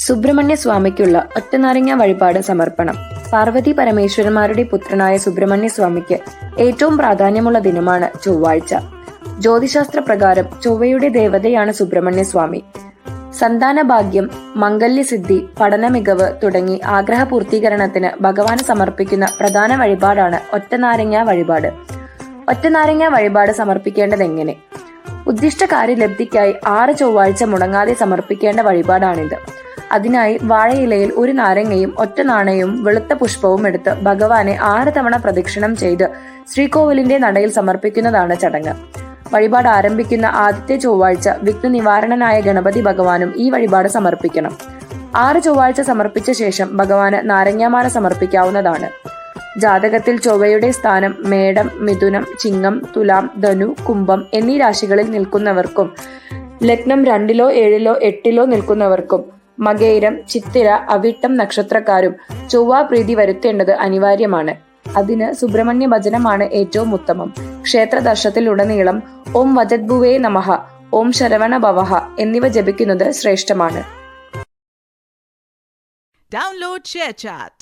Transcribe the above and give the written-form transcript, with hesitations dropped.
സുബ്രഹ്മണ്യ സ്വാമിക്കുള്ള ഒറ്റനാരങ്ങ വഴിപാട് സമർപ്പണം. പാർവതി പരമേശ്വരന്മാരുടെ പുത്രനായ സുബ്രഹ്മണ്യ സ്വാമിക്ക് ഏറ്റവും പ്രാധാന്യമുള്ള ദിനമാണ് ചൊവ്വാഴ്ച. ജ്യോതിശാസ്ത്ര പ്രകാരം ചൊവ്വയുടെ ദേവതയാണ് സുബ്രഹ്മണ്യ സ്വാമി. സന്താന ഭാഗ്യം, മംഗല്യസിദ്ധി, പഠന മികവ് തുടങ്ങി ആഗ്രഹ പൂർത്തീകരണത്തിന് ഭഗവാന് സമർപ്പിക്കുന്ന പ്രധാന വഴിപാടാണ് ഒറ്റനാരങ്ങ വഴിപാട്. ഒറ്റനാരങ്ങ വഴിപാട് സമർപ്പിക്കേണ്ടതെങ്ങനെ? ഉദ്ദിഷ്ട കാര്യലബ്ധിക്കായി 6 ചൊവ്വാഴ്ച മുടങ്ങാതെ സമർപ്പിക്കേണ്ട വഴിപാടാണിത്. അതിനായി വാഴയിലയിൽ ഒരു നാരങ്ങയും ഒറ്റ നാണയവും വെളുത്ത പുഷ്പവും എടുത്ത് ഭഗവാനെ 6 തവണ പ്രദക്ഷിണം ചെയ്ത് ശ്രീകോവിലിന്റെ നടയിൽ സമർപ്പിക്കുന്നതാണ് ചടങ്ങ്. വഴിപാട് ആരംഭിക്കുന്ന ആദ്യത്തെ ചൊവ്വാഴ്ച വിഘ്ന നിവാരണനായ ഗണപതി ഭഗവാനും ഈ വഴിപാട് സമർപ്പിക്കണം. 6 ചൊവ്വാഴ്ച സമർപ്പിച്ച ശേഷം ഭഗവാന് നാരങ്ങാമാല സമർപ്പിക്കാവുന്നതാണ്. ജാതകത്തിൽ ചൊവ്വയുടെ സ്ഥാനം മേടം, മിഥുനം, ചിങ്ങം, തുലാം, ധനു, കുംഭം എന്നീ രാശികളിൽ നിൽക്കുന്നവർക്കും ലഗ്നം 2-ലോ 7-ലോ 8-ലോ നിൽക്കുന്നവർക്കും മകയിരം, ചിത്തിര, അവിട്ടം നക്ഷത്രക്കാരും ചൊവ്വാപ്രീതി വരുത്തേണ്ടത് അനിവാര്യമാണ്. അതിന് സുബ്രഹ്മണ്യ ഭജനമാണ് ഏറ്റവും ഉത്തമം. ക്ഷേത്ര ദർശനത്തിലുടനീളം ഓം വജദ്ഭുവേ നമഃ, ഓം ശരവണ ഭവഃ എന്നിവ ജപിക്കുന്നത് ശ്രേഷ്ഠമാണ്. Download ShareChat.